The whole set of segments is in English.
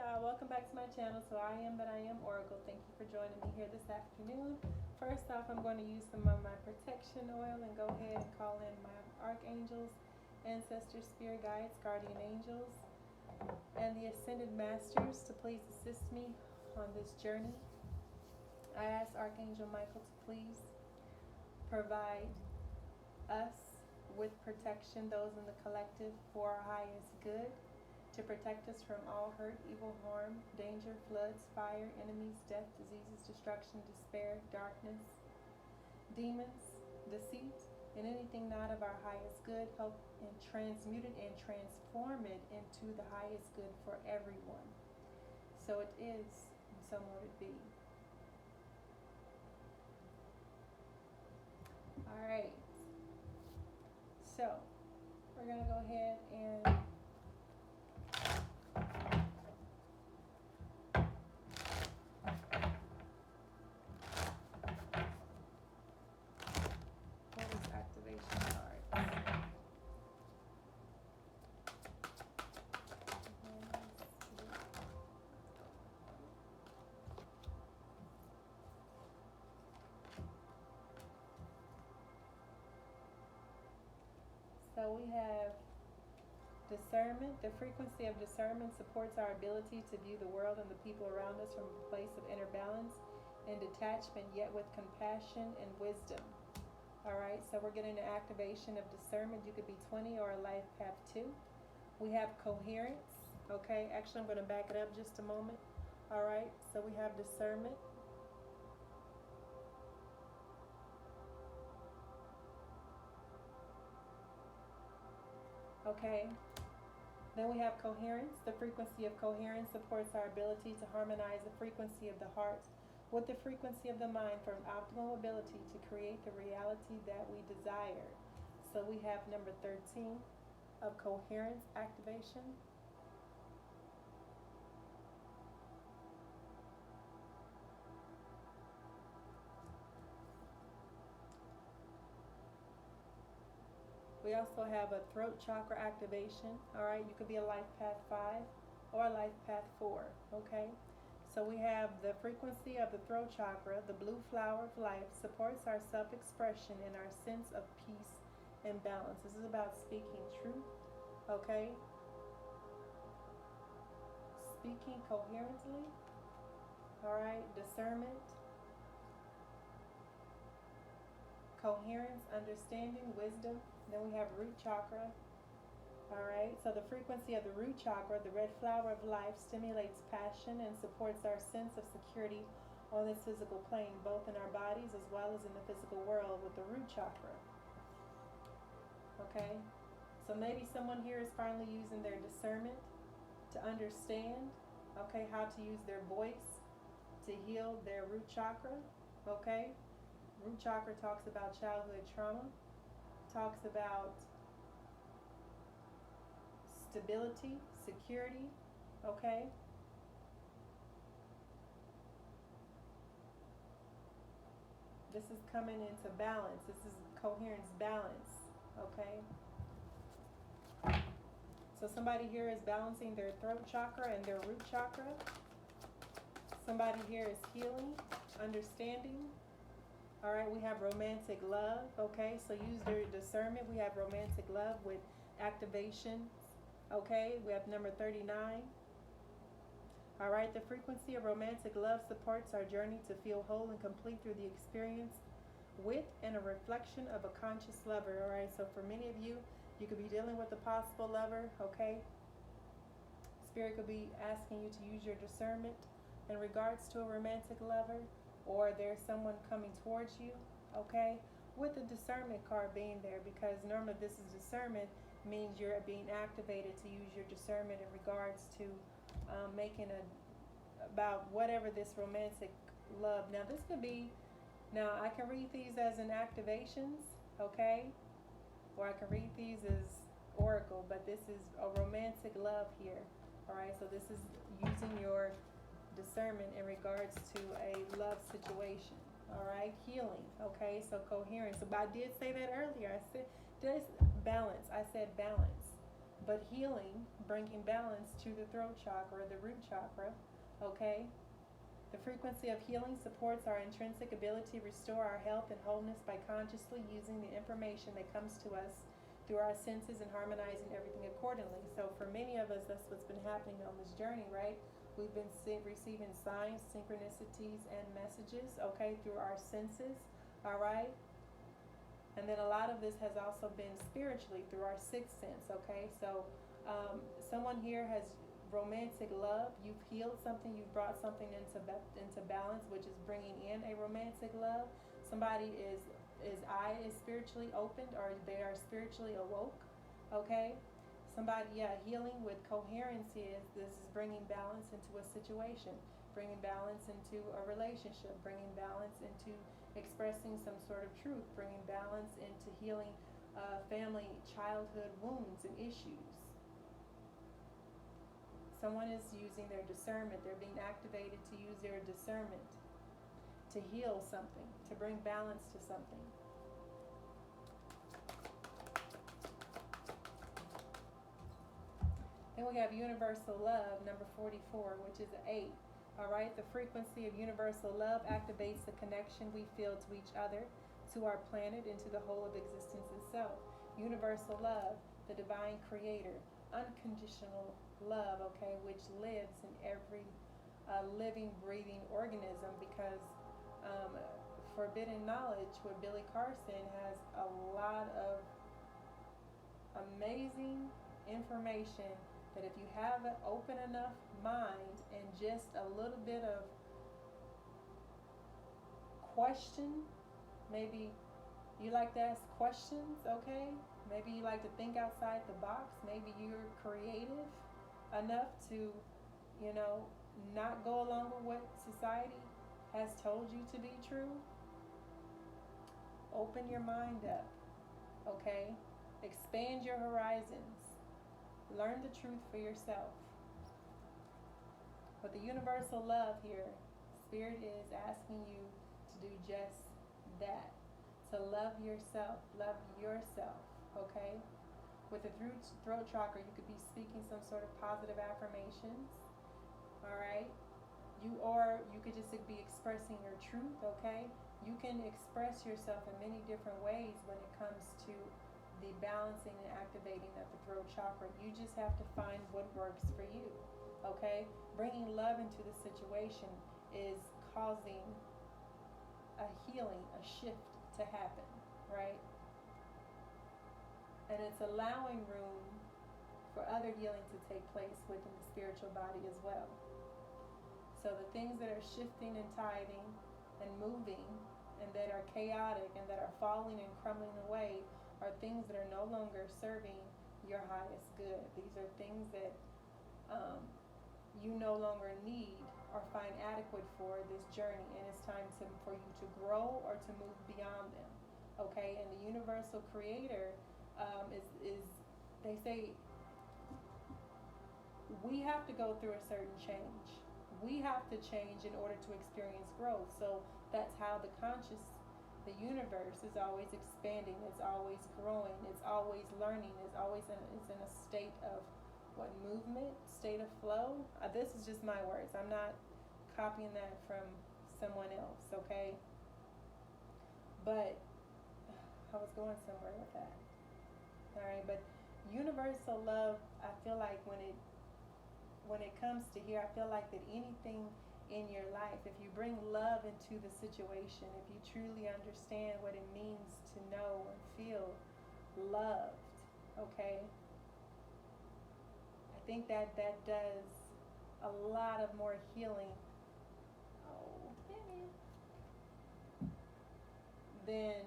y'all, welcome back to my channel. So I am that I am Oracle. Thank you for joining me here this afternoon. First off, I'm going to use some of my protection oil and go ahead and call in my archangels, ancestors, spirit guides, guardian angels, and the ascended masters to please assist me on this journey. I ask Archangel Michael to please provide us with protection, those in the collective, for our highest good, to protect us from all hurt, evil, harm, danger, floods, fire, enemies, death, diseases, destruction, despair, darkness, demons, deceit, and anything not of our highest good. Help and transmute it and transform it into the highest good for everyone. So it is, and so mote it be. All right. So we're going to go ahead and pull these activation cards. So we have discernment. The frequency of discernment supports our ability to view the world and the people around us from a place of inner balance and detachment, yet with compassion and wisdom. All right, so we're getting an activation of discernment. You could be 20 or a life path 2. We have coherence. Okay, actually, I'm going to back it up just a moment. All right, so we have discernment. Okay, then we have coherence. The frequency of coherence supports our ability to harmonize the frequency of the heart with the frequency of the mind for an optimal ability to create the reality that we desire. So we have number 13 of coherence activation. We also have a throat chakra activation. All right, you could be a life path 5 or a life path 4. Okay, so we have the frequency of the throat chakra. The blue flower of life supports our self-expression and our sense of peace and balance. This is about speaking truth. Okay, speaking coherently. All right, discernment, coherence, understanding, wisdom. Then we have root chakra. All right, so the frequency of the root chakra, the red flower of life, stimulates passion and supports our sense of security on this physical plane, both in our bodies as well as in the physical world with the root chakra. Okay, so maybe someone here is finally using their discernment to understand, okay, how to use their voice to heal their root chakra. Okay, root chakra talks about childhood trauma, talks about stability, security. Okay, this is coming into balance. This is coherence, balance. Okay, so somebody here is balancing their throat chakra and their root chakra. Somebody here is healing, understanding. All right, we have romantic love. Okay, so use their discernment. We have romantic love with activation. Okay, we have number 39. All right, the frequency of romantic love supports our journey to feel whole and complete through the experience with and a reflection of a conscious lover. All right, so for many of you, you could be dealing with a possible lover. Okay, Spirit could be asking you to use your discernment in regards to a romantic lover, or there's someone coming towards you. Okay, with the discernment card being there, because normally this is discernment means you're being activated to use your discernment in regards to making about whatever this romantic love. Now this could be, now I can read these as an activations, okay, or I can read these as oracle, but this is a romantic love here. All right, so this is using your discernment in regards to a love situation. All right, healing. Okay, so coherence. But I did say that earlier. I said this balance. I said balance. but healing, bringing balance to the throat chakra, the root chakra, okay? The frequency of healing supports our intrinsic ability to restore our health and wholeness by consciously using the information that comes to us through our senses and harmonizing everything accordingly. So for many of us, that's what's been happening on this journey, right? We've been receiving signs, synchronicities, and messages, okay, through our senses, all right? And then a lot of this has also been spiritually through our sixth sense, okay? So someone here has romantic love. You've healed something. You've brought something into balance, which is bringing in a romantic love. Somebody is eye is spiritually opened, or they are spiritually awoke, okay? Somebody, healing with coherency is bringing balance into a situation, bringing balance into a relationship, bringing balance into expressing some sort of truth, bringing balance into healing family, childhood wounds and issues. Someone is using their discernment. They're being activated to use their discernment to heal something, to bring balance to something. Then we have universal love, number 44, which is an 8. All right, the frequency of universal love activates the connection we feel to each other, to our planet, and to the whole of existence itself. Universal love, the divine creator, unconditional love, okay, which lives in every living, breathing organism, because forbidden knowledge with Billy Carson has a lot of amazing information that if you have an open enough mind and just a little bit of question, maybe you like to ask questions, okay? Maybe you like to think outside the box. Maybe you're creative enough to, not go along with what society has told you to be true. Open your mind up, okay? Expand your horizons. Learn the truth for yourself. But the universal love here, Spirit is asking you to do just that. To love yourself, okay? With the throat chakra, you could be speaking some sort of positive affirmations, all right? You could just be expressing your truth, okay? You can express yourself in many different ways when it comes to the balancing and activating of the throat chakra. You just have to find what works for you, okay? Bringing love into the situation is causing a healing, a shift to happen, right? And it's allowing room for other healing to take place within the spiritual body as well. So the things that are shifting and tiding and moving and that are chaotic and that are falling and crumbling away are things that are no longer serving your highest good. These are things that you no longer need or find adequate for this journey, and it's time for you to grow or to move beyond them, okay? And the universal creator is they say we have to go through a certain change. We have to change in order to experience growth. So that's how the universe is always expanding, it's always growing, it's always learning, it's in a state of movement, state of flow. This is just my words. I'm not copying that from someone else, okay? But I was going somewhere with that. All right, but universal love, I feel like when it comes to here, I feel like that anything in your life, if you bring love into the situation, if you truly understand what it means to know and feel loved, okay, I think that does a lot of more healing than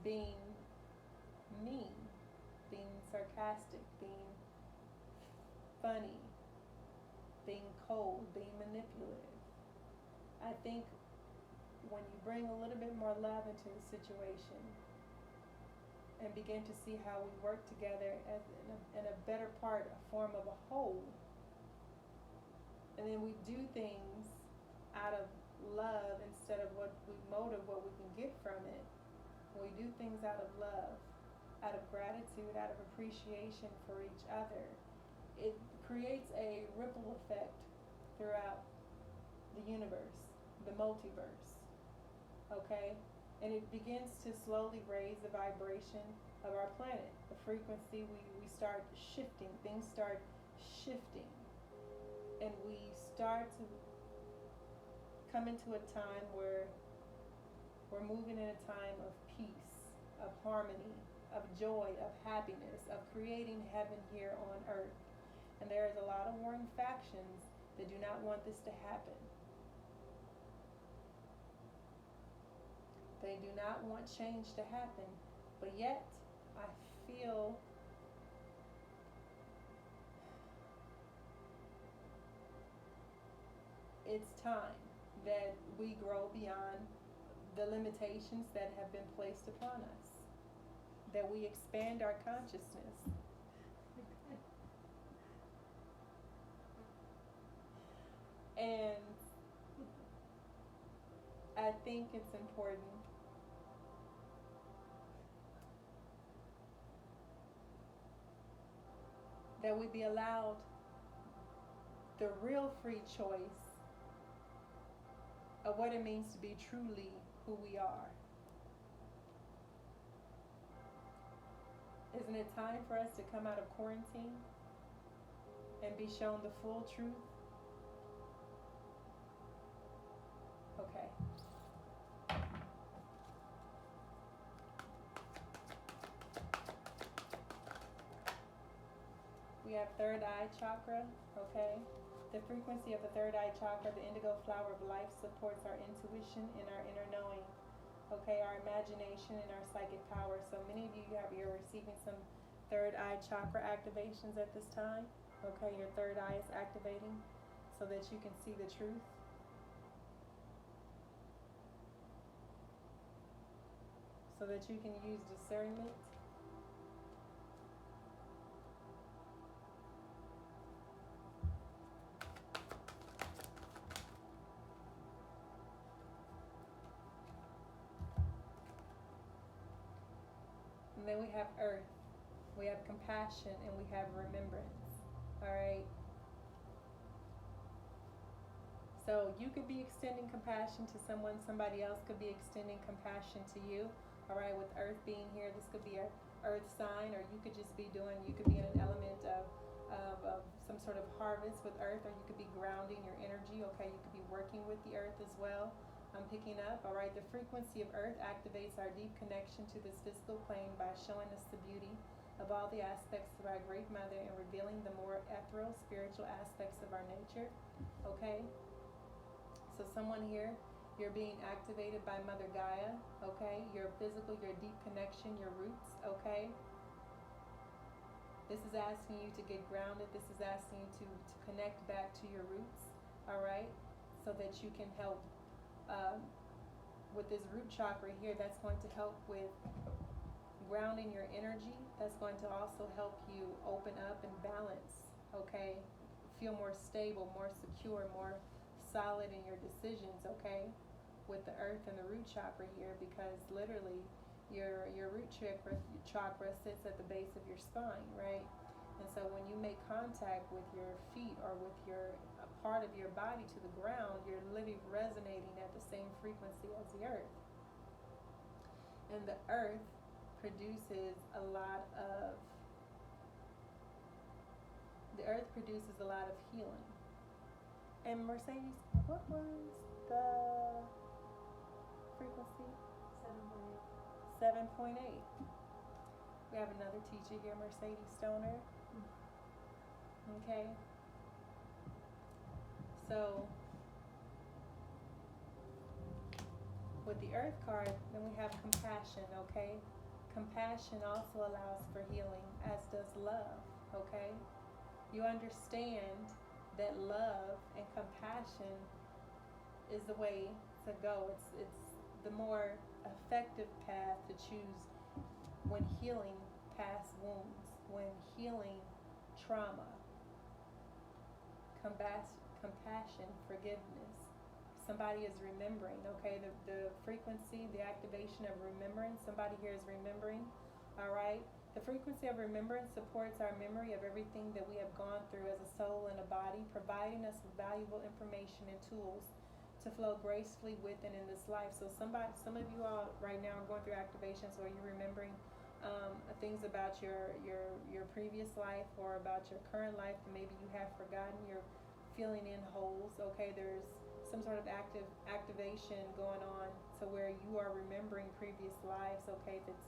being mean, being sarcastic, being funny, being cold, being manipulative. I think when you bring a little bit more love into the situation and begin to see how we work together as in a better part, a form of a whole, and then we do things out of love instead of what we can get from it. When we do things out of love, out of gratitude, out of appreciation for each other, it creates a ripple effect throughout the universe, the multiverse, okay? And it begins to slowly raise the vibration of our planet. The frequency, we start shifting, things start shifting, and we start to come into a time where we're moving in a time of peace, of harmony, of joy, of happiness, of creating heaven here on earth. And there is a lot of warring factions that do not want this to happen. They do not want change to happen. But yet, I feel it's time that we grow beyond the limitations that have been placed upon us, that we expand our consciousness. And I think it's important that we be allowed the real free choice of what it means to be truly who we are. Isn't it time for us to come out of quarantine and be shown the full truth? Okay. We have third eye chakra, okay? The frequency of the third eye chakra, the indigo flower of life, supports our intuition and our inner knowing, okay? Our imagination and our psychic power. So many of you're receiving some third eye chakra activations at this time, okay? Your third eye is activating so that you can see the truth. So that you can use discernment. And then we have earth, we have compassion, and we have remembrance. All right. So you could be extending compassion to someone, somebody else could be extending compassion to you. All right, with earth being here, this could be an earth sign, or you could just be you could be in an element of some sort of harvest with earth, or you could be grounding your energy, okay? You could be working with the earth as well. I'm picking up, all right? The frequency of earth activates our deep connection to this physical plane by showing us the beauty of all the aspects of our great mother and revealing the more ethereal, spiritual aspects of our nature, okay? So someone here, you're being activated by Mother Gaia, okay? Your physical, your deep connection, your roots, okay? This is asking you to get grounded. This is asking you to connect back to your roots, all right? So that you can help with this root chakra here. That's going to help with grounding your energy. That's going to also help you open up and balance, okay? Feel more stable, more secure, more solid in your decisions, okay? With the earth and the root chakra here, because literally your root chakra sits at the base of your spine, right? And so when you make contact with your feet or with a part of your body to the ground, you're literally resonating at the same frequency as the earth. And the earth produces a lot of healing. And Mercedes, what was the frequency? 7.8. We have another teacher here, Mercedes Stoner. Okay. So with the earth card, then we have compassion, okay? Compassion also allows for healing, as does love, okay? You understand that love and compassion is the way to go. It's the more effective path to choose when healing past wounds, when healing trauma. Compassion, forgiveness. Somebody is remembering, okay? The frequency, the activation of remembrance. Somebody here is remembering, All right? The frequency of remembrance supports our memory of everything that we have gone through as a soul and a body, providing us with valuable information and tools to flow gracefully with and in this life. So some of you all right now are going through activations where you're remembering things about your previous life or about your current life that maybe you have forgotten. You're filling in holes. Okay, there's some sort of activation going on to where you are remembering previous lives. Okay, that's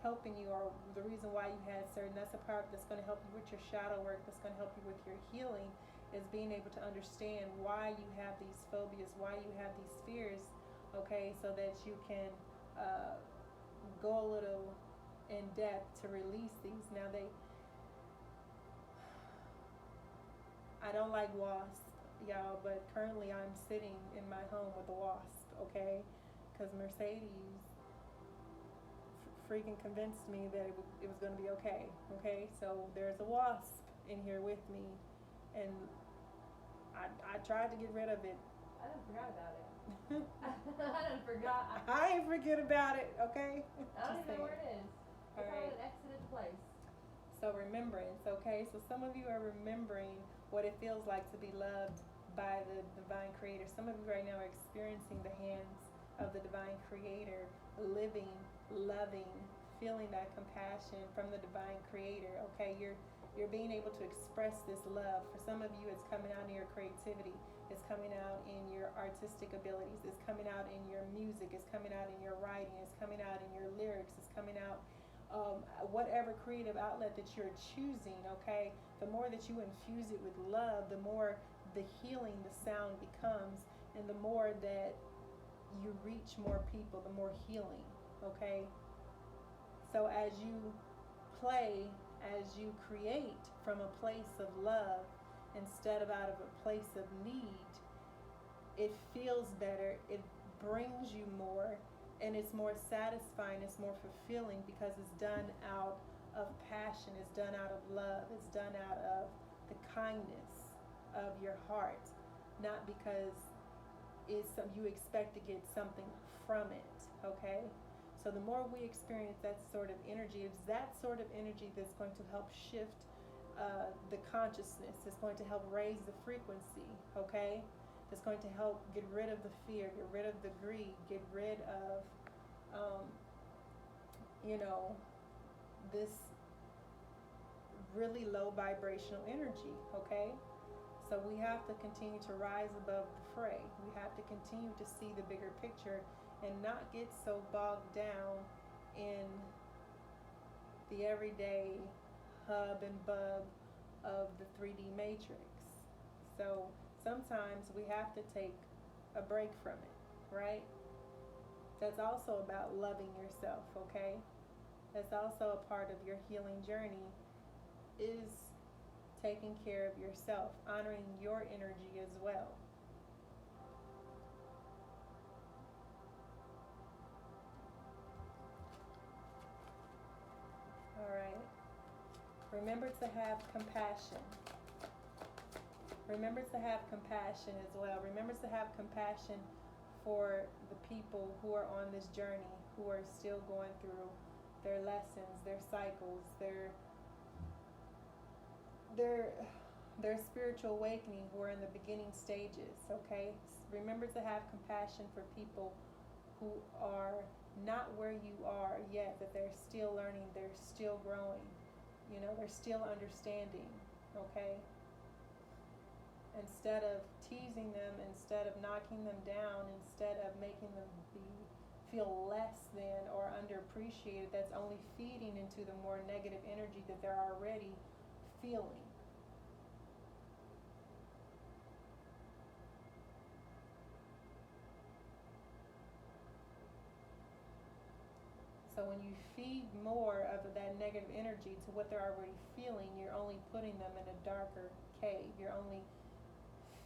helping you, or the reason why you had certain, that's a part that's going to help you with your shadow work, that's going to help you with your healing, is being able to understand why you have these phobias, why you have these fears, okay, so that you can go a little in depth to release these. Now I don't like wasps, y'all, but currently I'm sitting in my home with a wasp, okay, because Mercedes freaking convinced me that it was going to be okay. Okay, so there's a wasp in here with me, and I tried to get rid of it. I done forgot about it. I done forgot. I ain't forget about it. Okay. I don't even know where it is. All right. It exited the place. So remembrance. Okay, so some of you are remembering what it feels like to be loved by the divine creator. Some of you right now are experiencing the hands of the divine creator, living, loving, feeling that compassion from the divine creator. Okay, you're being able to express this love. For some of you, it's coming out in your creativity, it's coming out in your artistic abilities, it's coming out in your music, it's coming out in your writing, it's coming out in your lyrics, it's coming out whatever creative outlet that you're choosing. Okay, the more that you infuse it with love, the more the healing the sound becomes, and the more that you reach more people, the more healing. Okay, so as you play, as you create from a place of love instead of out of a place of need, it feels better, it brings you more, and it's more satisfying, it's more fulfilling, because it's done out of passion, it's done out of love, it's done out of the kindness of your heart, not because you expect to get something from it. Okay, so the more we experience that sort of energy, it's that sort of energy that's going to help shift the consciousness. It's going to help raise the frequency. Okay, it's going to help get rid of the fear, get rid of the greed, get rid of this really low vibrational energy. Okay, so we have to continue to rise above the fray. We have to continue to see the bigger picture and not get so bogged down in the everyday hub and bub of the 3D matrix. So sometimes we have to take a break from it, right? That's also about loving yourself, okay? That's also a part of your healing journey, is taking care of yourself, honoring your energy as well. All right. Remember to have compassion. Remember to have compassion as well. Remember to have compassion for the people who are on this journey, who are still going through their lessons, their cycles, their spiritual awakening, who are in the beginning stages. Okay, remember to have compassion for people who are not where you are yet, that they're still learning, they're still growing, they're still understanding. Okay, instead of teasing them, instead of knocking them down, instead of making them feel less than or underappreciated, that's only feeding into the more negative energy that they're already feeling. So when you feed more of that negative energy to what they're already feeling, you're only putting them in a darker cave. You're only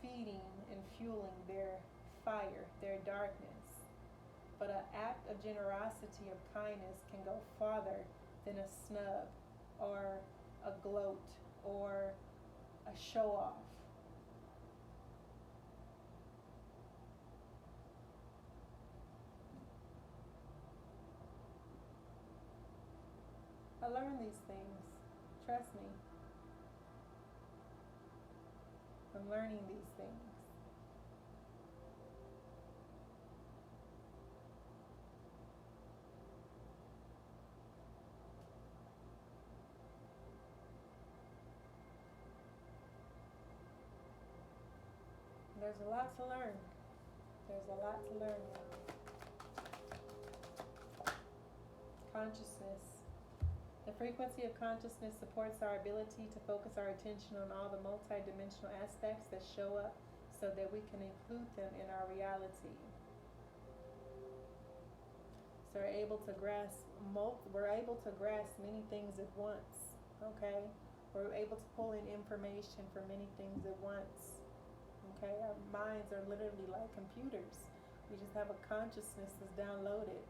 feeding and fueling their fire, their darkness. But an act of generosity, of kindness, can go farther than a snub or a gloat or a show off. I learned these things. Trust me. I'm learning these things. There's a lot to learn. There's a lot to learn. Consciousness. The frequency of consciousness supports our ability to focus our attention on all the multidimensional aspects that show up so that we can include them in our reality. So we're able to grasp many things at once. Okay? We're able to pull in information for many things at once. Okay? Our minds are literally like computers. We just have a consciousness that's downloaded.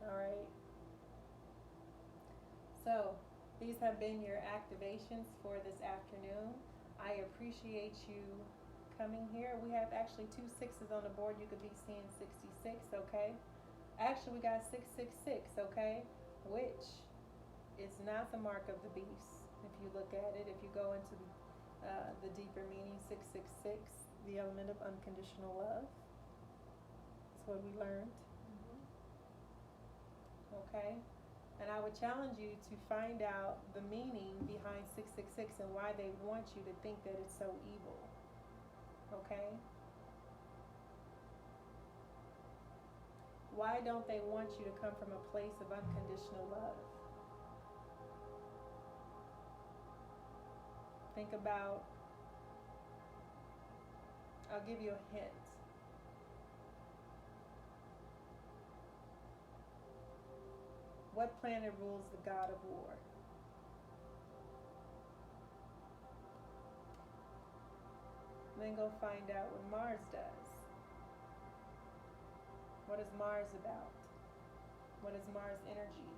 Alright. So, these have been your activations for this afternoon. I appreciate you coming here. We have actually 2 6s on the board. You could be seeing 66, okay? Actually, we got 666, okay? Which is not the mark of the beast. If you look at it, if you go into the deeper meaning, 666, the element of unconditional love. That's what we learned. Okay? And I would challenge you to find out the meaning behind 666 and why they want you to think that it's so evil. Okay? Why don't they want you to come from a place of unconditional love? Think about, I'll give you a hint. What planet rules the god of war? Then go find out what Mars does. What is Mars about? What is Mars energy?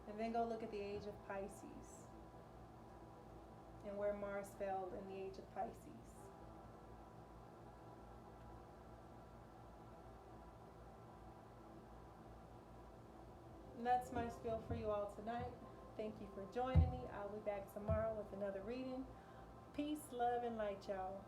And then go look at the age of Pisces and where Mars fell in the age of Pisces. And that's my spiel for you all tonight. Thank you for joining me. I'll be back tomorrow with another reading. Peace, love, and light, y'all.